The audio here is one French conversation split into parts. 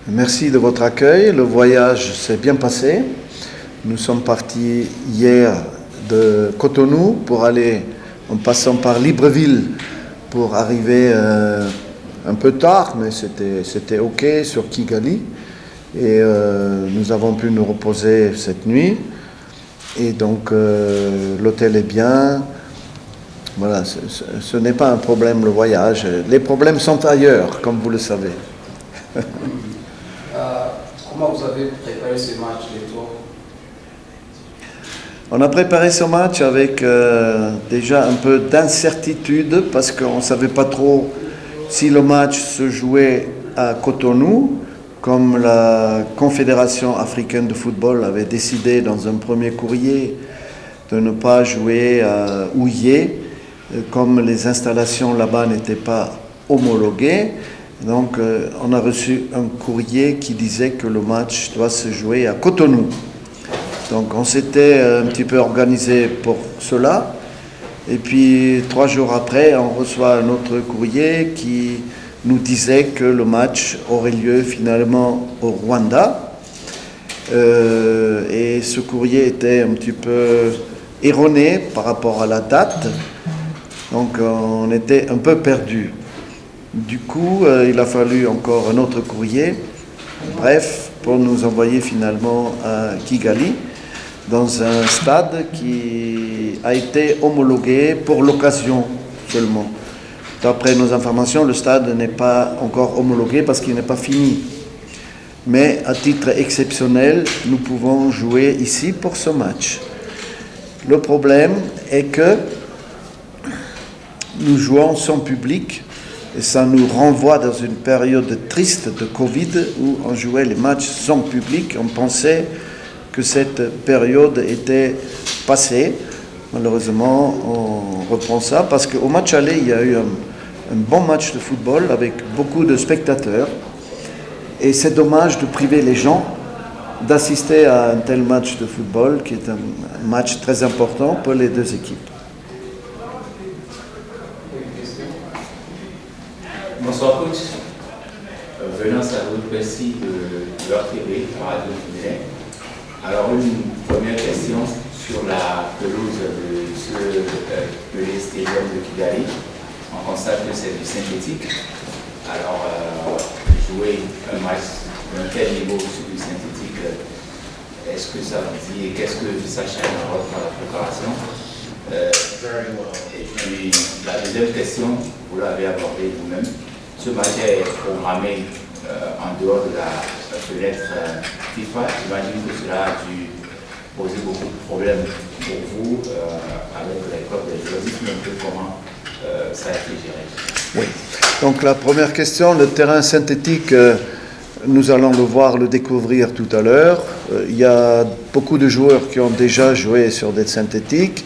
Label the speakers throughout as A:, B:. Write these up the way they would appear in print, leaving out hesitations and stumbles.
A: Merci de votre accueil. Le voyage s'est bien passé. Nous sommes partis hier de Cotonou pour aller, en passant par Libreville, pour arriver un peu tard, mais c'était OK sur Kigali. Et nous avons pu nous reposer cette nuit. Et donc l'hôtel est bien. Voilà, ce n'est pas un problème le voyage. Les problèmes sont ailleurs, comme vous le savez.
B: Comment vous avez préparé ce match, les tours?
A: On a préparé ce match avec déjà un peu d'incertitude parce qu'on ne savait pas trop si le match se jouait à Cotonou, comme la Confédération africaine de football avait décidé dans un premier courrier de ne pas jouer à Houillé, comme les installations là-bas n'étaient pas homologuées. Donc on a reçu un courrier qui disait que le match doit se jouer à Cotonou. Donc on s'était un petit peu organisé pour cela. Et puis 3 jours après, on reçoit un autre courrier qui nous disait que le match aurait lieu finalement au Rwanda. Et ce courrier était un petit peu erroné par rapport à la date. Donc on était un peu perdu. Du coup, il a fallu encore un autre courrier, bref, pour nous envoyer finalement à Kigali, dans un stade qui a été homologué pour l'occasion seulement. D'après nos informations, le stade n'est pas encore homologué parce qu'il n'est pas fini. Mais à titre exceptionnel, nous pouvons jouer ici pour ce match. Le problème est que nous jouons sans public. Et ça nous renvoie dans une période triste de Covid où on jouait les matchs sans public. On pensait que cette période était passée. Malheureusement, on reprend ça parce qu'au match aller, il y a eu un bon match de football avec beaucoup de spectateurs. Et c'est dommage de priver les gens d'assister à un tel match de football qui est un match très important pour les deux équipes.
C: Bonsoir coach, venant à vous, merci de leur TV, Radio Guinée. Alors une première question sur la pelouse de Pelé Stadium de Kigali. On constate que c'est du synthétique. Alors jouer un match d'un tel niveau sur du synthétique, est-ce que ça vous dit et qu'est-ce que ça change dans votre préparation? Et puis la deuxième question, vous l'avez abordée vous-même. Ce match est programmé en dehors de la fenêtre FIFA. J'imagine que cela a dû poser beaucoup de problèmes pour vous avec l'école des journalistes, un peu comment ça a été géré.
A: Oui. Donc la première question, le terrain synthétique, nous allons le découvrir tout à l'heure. Il y a beaucoup de joueurs qui ont déjà joué sur des synthétiques,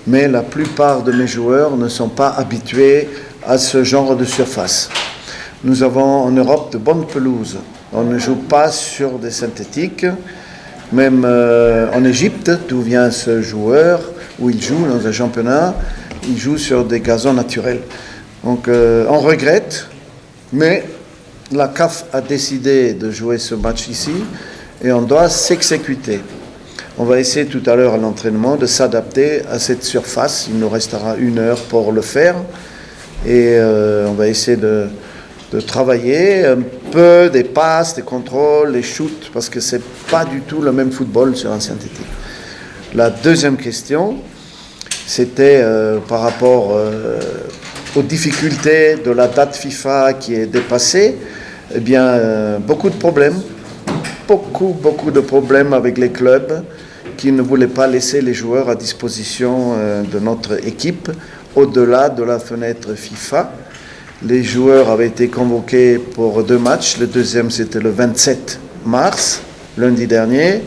A: mais la plupart de mes joueurs ne sont pas habitués à ce genre de surface. Nous avons en Europe de bonnes pelouses. On ne joue pas sur des synthétiques. Même en Égypte, d'où vient ce joueur, où il joue dans un championnat, il joue sur des gazons naturels. Donc on regrette, mais la CAF a décidé de jouer ce match ici et on doit s'exécuter. On va essayer tout à l'heure à l'entraînement de s'adapter à cette surface. Il nous restera 1 heure pour le faire et on va essayer de travailler un peu des passes, des contrôles, les shoots, parce que c'est pas du tout le même football sur un synthétique. La deuxième question, c'était par rapport aux difficultés de la date FIFA qui est dépassée. Eh bien, beaucoup de problèmes de problèmes avec les clubs qui ne voulaient pas laisser les joueurs à disposition de notre équipe au-delà de la fenêtre FIFA. Les joueurs avaient été convoqués pour 2 matchs. Le deuxième, c'était le 27 mars, lundi dernier.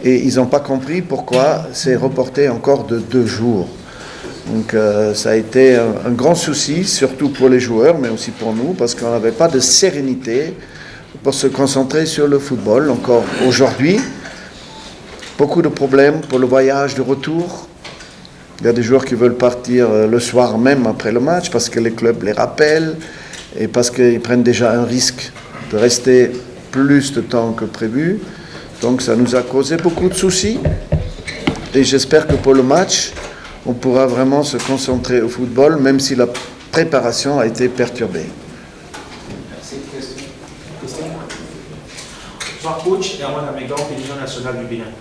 A: Et ils n'ont pas compris pourquoi c'est reporté encore de 2 jours. Donc ça a été un grand souci, surtout pour les joueurs, mais aussi pour nous, parce qu'on n'avait pas de sérénité pour se concentrer sur le football. Encore aujourd'hui, beaucoup de problèmes pour le voyage de retour. Il y a des joueurs qui veulent partir le soir même après le match parce que les clubs les rappellent et parce qu'ils prennent déjà un risque de rester plus de temps que prévu. Donc ça nous a causé beaucoup de soucis. Et j'espère que pour le match, on pourra vraiment se concentrer au football, même si la préparation a été perturbée.
B: Merci. Question.
D: Bonsoir coach et Armand Amégan, télévision nationale du Bénin.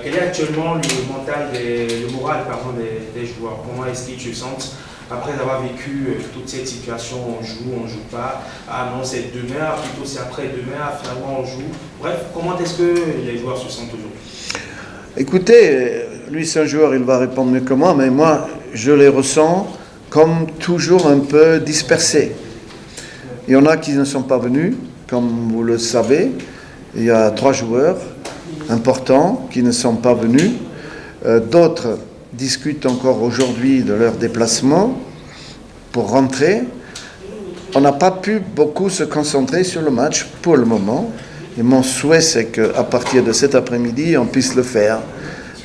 D: Quel est actuellement le moral des joueurs? Comment est-ce qu'ils se sentent après avoir vécu toute cette situation? On joue pas, ah non c'est demain, plutôt c'est après-demain, finalement on joue. Bref, comment est-ce que les joueurs se sentent aujourd'hui?
A: Écoutez, lui c'est un joueur, il va répondre mieux que moi, mais moi je les ressens comme toujours un peu dispersés. Il y en a qui ne sont pas venus, comme vous le savez. Il y a 3 joueurs importants qui ne sont pas venus. D'autres discutent encore aujourd'hui de leur déplacement pour rentrer. On n'a pas pu beaucoup se concentrer sur le match pour le moment. Et mon souhait, c'est qu'à partir de cet après-midi, on puisse le faire.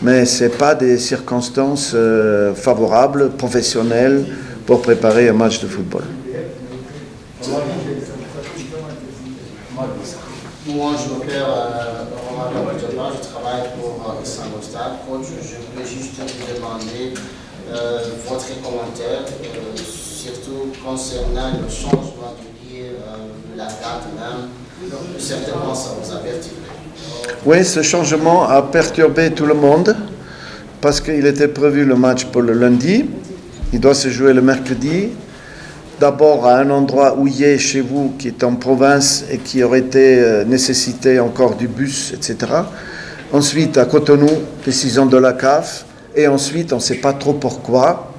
A: Mais ce n'est pas des circonstances favorables, professionnelles, pour préparer un match de football.
E: Moi, je m'appelle Romain Abdullah, je travaille pour Istanbul Stade. Coach, je voulais juste vous demander votre commentaire, surtout concernant le changement du billet, la date même. Certainement, ça vous a perturbé.
A: Oui, ce changement a perturbé tout le monde parce qu'il était prévu le match pour le lundi. Il doit se jouer le mercredi. D'abord à un endroit où il est chez vous, qui est en province et qui aurait été nécessité encore du bus, etc. Ensuite à Cotonou, décision de la CAF. Et ensuite, on ne sait pas trop pourquoi,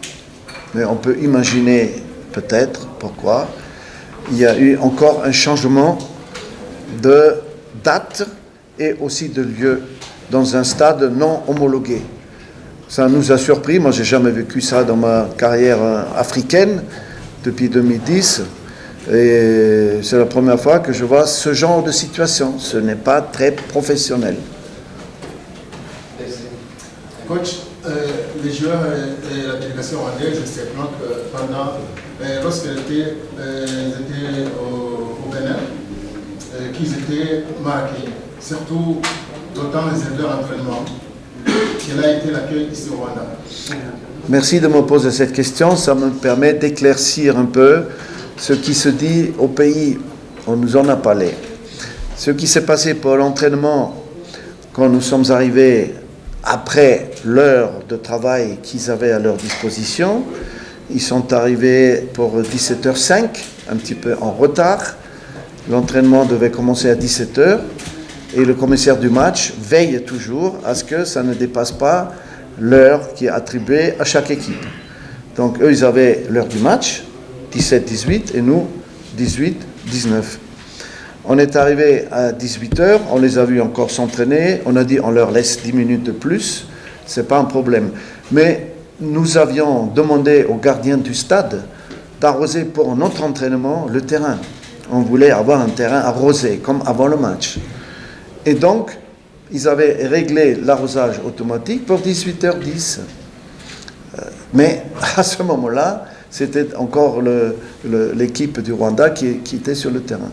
A: mais on peut imaginer peut-être pourquoi. Il y a eu encore un changement de date et aussi de lieu dans un stade non homologué. Ça nous a surpris. Moi, je n'ai jamais vécu ça dans ma carrière africaine depuis 2010. Et c'est la première fois que je vois ce genre de situation. Ce n'est pas très professionnel.
F: Coach, les joueurs et la délégation rwandaise, je sais bien que lorsqu'ils étaient au Bénin, qu'ils étaient marqués, surtout d'autant les heures d'entraînement. Quel a été l'accueil ici au Rwanda?
A: Merci de me poser cette question. Ça me permet d'éclaircir un peu ce qui se dit au pays. On nous en a parlé. Ce qui s'est passé pour l'entraînement quand nous sommes arrivés après l'heure de travail qu'ils avaient à leur disposition. Ils sont arrivés pour 17h05, un petit peu en retard. L'entraînement devait commencer à 17h. Et le commissaire du match veille toujours à ce que ça ne dépasse pas l'heure qui est attribuée à chaque équipe. Donc eux, ils avaient l'heure du match, 17-18, et nous, 18-19. On est arrivé à 18h, on les a vus encore s'entraîner, on a dit on leur laisse 10 minutes de plus, c'est pas un problème. Mais nous avions demandé aux gardiens du stade d'arroser pour notre entraînement le terrain. On voulait avoir un terrain arrosé, comme avant le match. Et donc, ils avaient réglé l'arrosage automatique pour 18h10. Mais à ce moment-là, c'était encore l'équipe du Rwanda qui était sur le terrain.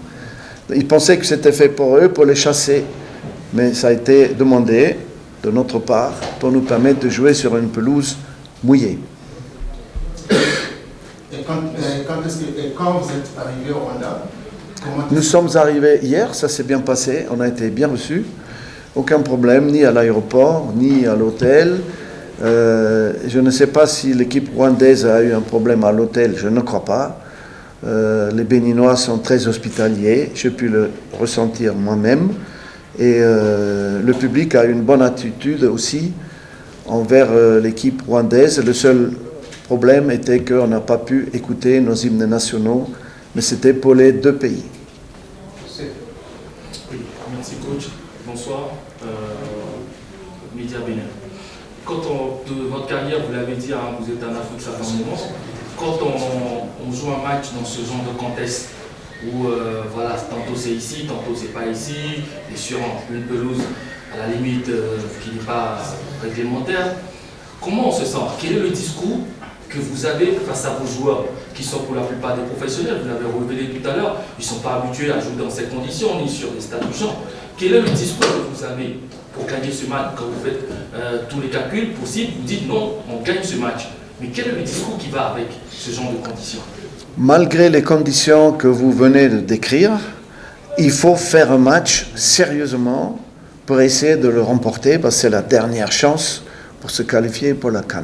A: Ils pensaient que c'était fait pour eux, pour les chasser. Mais ça a été demandé de notre part pour nous permettre de jouer sur une pelouse mouillée.
F: Et quand vous êtes arrivé au Rwanda,
A: nous sommes arrivés hier, ça s'est bien passé, on a été bien reçus. Aucun problème, ni à l'aéroport, ni à l'hôtel. Je ne sais pas si l'équipe rwandaise a eu un problème à l'hôtel, je ne crois pas. Les Béninois sont très hospitaliers, j'ai pu le ressentir moi-même. Et le public a une bonne attitude aussi envers l'équipe rwandaise. Le seul problème était qu'on n'a pas pu écouter nos hymnes nationaux, mais c'était pour les deux pays.
D: Oui, merci coach. Bonsoir, Média Bénin. De votre carrière, vous l'avez dit, hein, vous êtes en Afrique, ça fait un moment. Quand on joue un match dans ce genre de contexte, où voilà, tantôt c'est ici, tantôt c'est pas ici, et sur une pelouse à la limite qui n'est pas réglementaire, comment on se sent? Quel est le discours
G: que vous avez face à vos joueurs, qui sont pour la plupart des professionnels, vous l'avez révélé tout à l'heure, ils ne sont pas habitués à jouer dans ces conditions, ni sur des stades urgents. Quel est le discours que vous avez pour gagner ce match? Quand vous faites tous les calculs possibles, vous dites non, on gagne ce match. Mais quel est le discours qui va avec ce genre de conditions?
A: Malgré les conditions que vous venez de décrire, il faut faire un match sérieusement pour essayer de le remporter, parce que c'est la dernière chance pour se qualifier pour la CAN.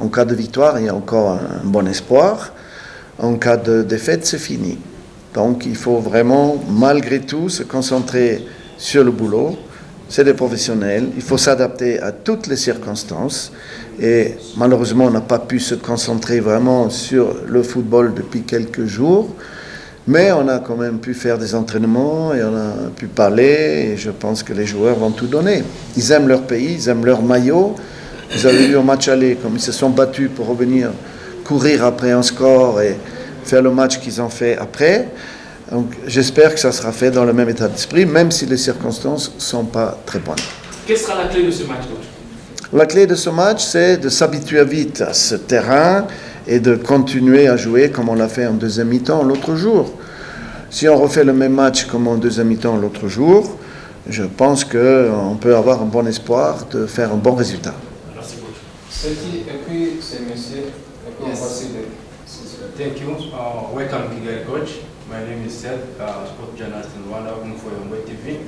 A: En cas de victoire, il y a encore un bon espoir. En cas de défaite, c'est fini. Donc il faut vraiment, malgré tout, se concentrer sur le boulot. C'est des professionnels, il faut s'adapter à toutes les circonstances. Et malheureusement, on n'a pas pu se concentrer vraiment sur le football depuis quelques jours. Mais on a quand même pu faire des entraînements et on a pu parler. Et je pense que les joueurs vont tout donner. Ils aiment leur pays, ils aiment leur maillot. Vous avez vu au match aller, comme ils se sont battus pour revenir courir après un score et faire le match qu'ils ont fait après. Donc j'espère que ça sera fait dans le même état d'esprit, même si les circonstances ne sont pas très bonnes.
G: Quelle sera la clé de ce match, coach?
A: La clé de ce match, c'est de s'habituer vite à ce terrain et de continuer à jouer comme on l'a fait en deuxième mi-temps l'autre jour. Si on refait le même match comme en deuxième mi-temps l'autre jour, je pense qu'on peut avoir un bon espoir de faire un bon résultat.
G: Merci, coach.
B: Et puis, c'est monsieur. Et puis, on va passer de.
H: Thank you. Welcome Kigali, coach. My name is Seth, sport journalist in Rwanda, working for Yombo TV.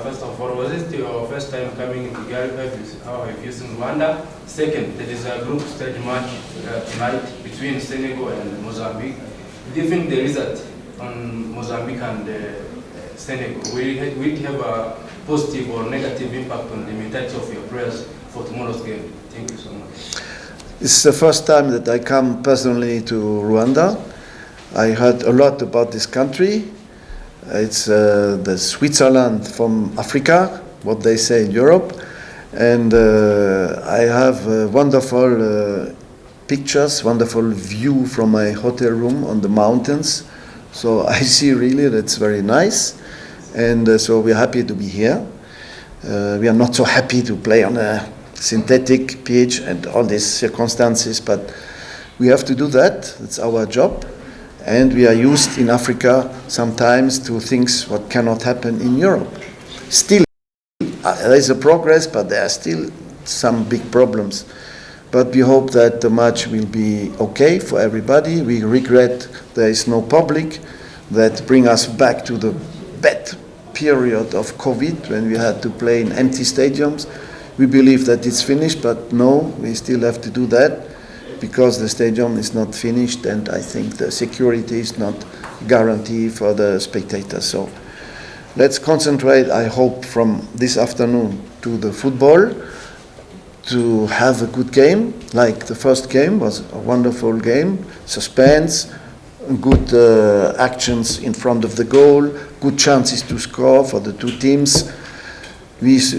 H: First of all, was it your first time coming in Kigali? How have you seen Rwanda? Second, there is a group stage match tonight between Senegal and Mozambique. Given the result on Mozambique and Senegal, will it have a positive or negative impact on the mentality of your players for tomorrow's game? Thank you so much.
A: It's the first time that I come personally to Rwanda. I heard a lot about this country. It's the Switzerland from Africa, what they say in Europe. And I have wonderful pictures, wonderful view from my hotel room on the mountains. So I see really that's very nice. And so we're happy to be here. We are not so happy to play on a synthetic pitch and all these circumstances, but we have to do that. It's our job. And we are used in Africa sometimes to things what cannot happen in Europe. Still, there is a progress, but there are still some big problems. But we hope that the match will be okay for everybody. We regret there is no public. That brings us back to the bad period of COVID when we had to play in empty stadiums. We believe that it's finished, but no, we still have to do that, because the stadium is not finished and I think the security is not guaranteed for the spectators. So let's concentrate, I hope, from this afternoon to the football, to have a good game, like the first game was a wonderful game, suspense, good actions in front of the goal, good chances to score for the two teams.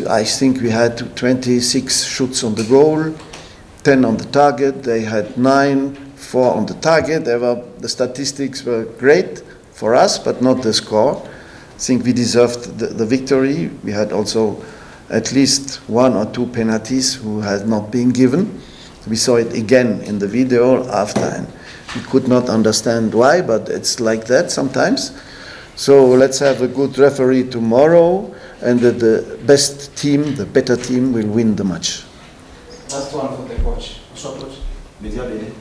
A: I think we had 26 shots on the goal, 10 on the target. They had 9, 4 on the target. The statistics were great for us, but not the score. I think we deserved the victory. We had also at least 1 or 2 penalties who had not been given. We saw it again in the video after, and we could not understand why, but it's like that sometimes. So let's have a good referee tomorrow, and the best team, the better team, will win the match.
B: Last one for the coach. Bonsoir, coach. Média Bénin.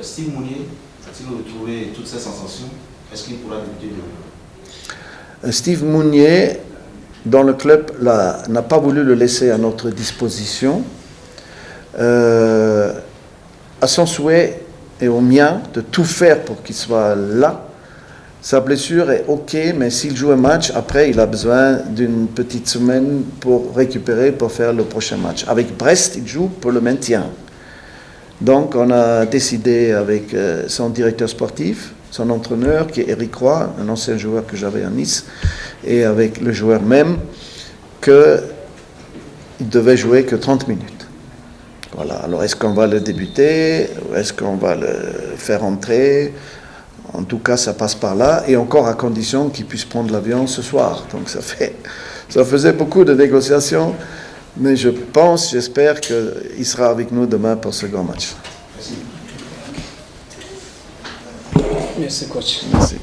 B: Steve Mounier, a-t-il retrouvé toutes ses sensations? Est-ce qu'il pourra débuter demain?
A: Steve Mounier, dans le club, n'a pas voulu le laisser à notre disposition. À son souhait et au mien, de tout faire pour qu'il soit là. Sa blessure est OK, mais s'il joue un match, après, il a besoin d'une petite semaine pour récupérer, pour faire le prochain match. Avec Brest, il joue pour le maintien. Donc, on a décidé avec son directeur sportif, son entraîneur, qui est Eric Roy, un ancien joueur que j'avais à Nice, et avec le joueur même, qu'il devait jouer que 30 minutes. Voilà. Alors, est-ce qu'on va le débuter, ou est-ce qu'on va le faire entrer? En tout cas, ça passe par là, et encore à condition qu'il puisse prendre l'avion ce soir. Donc ça faisait beaucoup de négociations, mais j'espère qu'il sera avec nous demain pour ce grand match.
B: Merci.
E: Merci, coach.
A: Merci.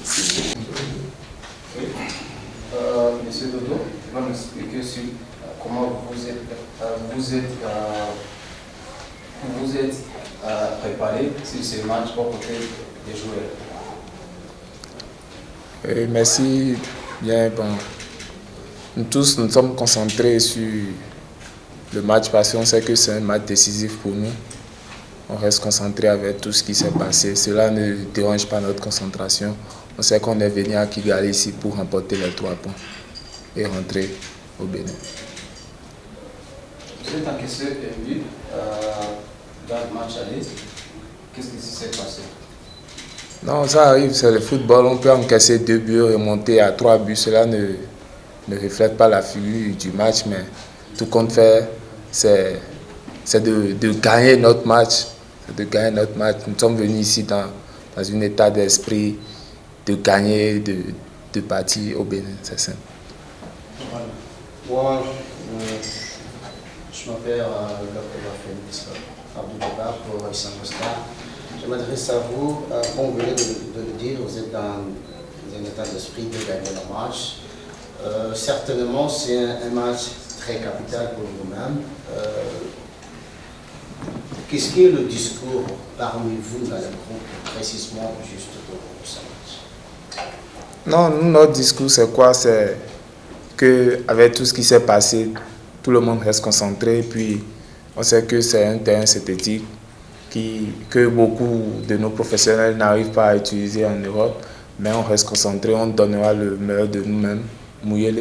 E: Monsieur Dodo, tu vas nous expliquer sur comment vous êtes préparé sur ces matchs aux côtés des joueurs.
I: Merci. Bien, bon. Nous tous, nous sommes concentrés sur le match parce qu'on sait que c'est un match décisif pour nous. On reste concentré avec tout ce qui s'est passé. Cela ne dérange pas notre concentration. On sait qu'on est venu à Kigali ici pour remporter les 3 points et rentrer au Bénin.
E: Vous êtes encaissé un but dans le match aller. Qu'est-ce qui s'est passé?
I: Non, ça arrive, c'est le football. On peut encaisser 2 buts et monter à 3 buts. Cela ne reflète pas la figure du match, mais tout compte fait, c'est de gagner notre match. Nous sommes venus ici dans un état d'esprit de gagner, de partir au Bénin, c'est simple.
E: Moi, je m'appelle Dr. Félix Abdou-Bakar pour Isango Star. Je m'adresse à vous, comme vous venez de le dire, vous êtes dans un état d'esprit de gagner le match. Certainement, c'est un match très capital pour vous-même. Qu'est-ce qui est le discours parmi vous dans le groupe, précisément juste pour ce match?
I: Non, notre discours, c'est quoi? C'est qu'avec tout ce qui s'est passé, tout le monde reste concentré. Puis, on sait que c'est un terrain synthétique que beaucoup de nos professionnels n'arrivent pas à utiliser en Europe. Mais on reste concentré, on donnera le meilleur de nous-mêmes, mouiller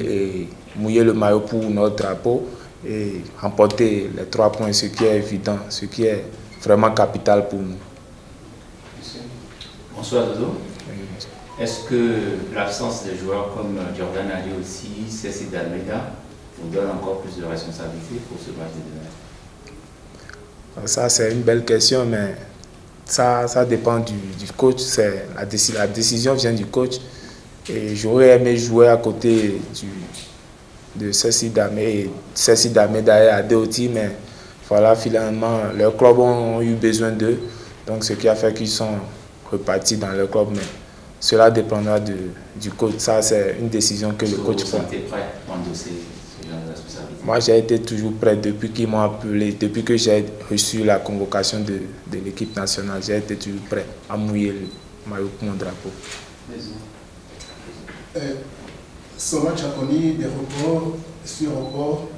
I: le maillot pour notre drapeau et remporter les 3 points, ce qui est évident, ce qui est vraiment capital pour nous.
C: Bonsoir Dodo. Est-ce que l'absence de joueurs comme Jordan Ali aussi, Cécile Almeida, vous donne encore plus de responsabilité pour ce match de demain?
I: Ça, c'est une belle question, mais ça dépend du coach. La décision vient du coach. Et j'aurais aimé jouer à côté de Cécile Almeida et Adeoti, mais voilà, finalement, leurs clubs ont eu besoin d'eux. Donc, ce qui a fait qu'ils sont repartis dans leur club. Mais cela dépendra du coach. Ça, c'est une décision que le coach prend.
C: Vous êtes prêt à endosser ce genre de responsabilité?
I: Moi, j'ai été toujours prêt depuis qu'ils m'ont appelé, depuis que j'ai reçu la convocation de l'équipe nationale. J'ai été toujours prêt à mouiller le maillot pour mon drapeau.
F: Ce match a connu des reports sur reports,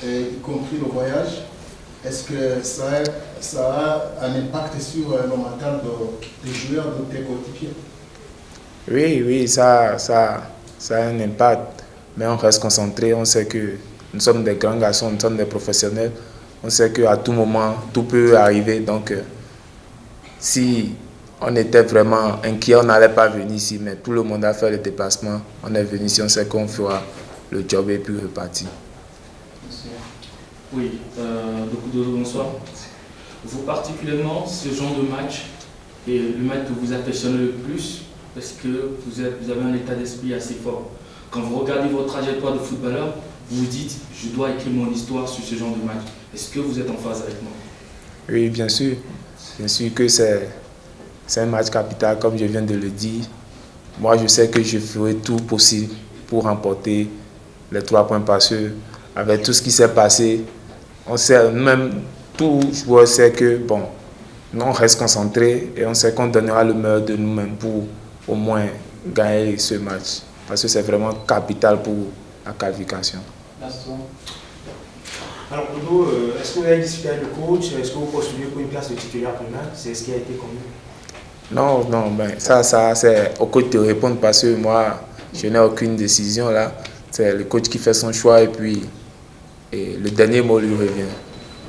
F: y compris le voyage. Est-ce que ça a un impact sur le mental des joueurs, de tes coéquipiers?
I: Oui, ça a un impact, mais on reste concentré. On sait que nous sommes des grands garçons, nous sommes des professionnels. On sait qu'à tout moment, tout peut arriver. Donc, si on était vraiment inquiet, on n'allait pas venir ici, mais tout le monde a fait le déplacement. On est venu ici, on sait qu'on fera le job et puis repartir.
G: Oui, bonsoir. Vous particulièrement, ce genre de match est le match que vous affectionnez le plus parce que vous avez un état d'esprit assez fort. Quand vous regardez votre trajectoire de footballeur, vous vous dites, je dois écrire mon histoire sur ce genre de match. Est-ce que vous êtes en phase avec moi?
I: Oui, bien sûr. Bien sûr que c'est un match capital, comme je viens de le dire. Moi, je sais que je ferai tout possible pour remporter les 3 points parce que avec tout ce qui s'est passé, on sait, même tout joueur sait que bon, on reste concentré et on sait qu'on donnera le meilleur de nous-mêmes pour au moins gagner ce match. Parce que c'est vraiment capital pour la qualification.
D: Alors, Dodo, est-ce que vous avez discuté avec le coach? Est-ce que vous postulez pour une place de titulaire primaire? C'est ce qui a été connu?
I: Non, ben, ça c'est au coach de répondre parce que moi, je n'ai aucune décision là. C'est le coach qui fait son choix et puis le dernier mot lui revient.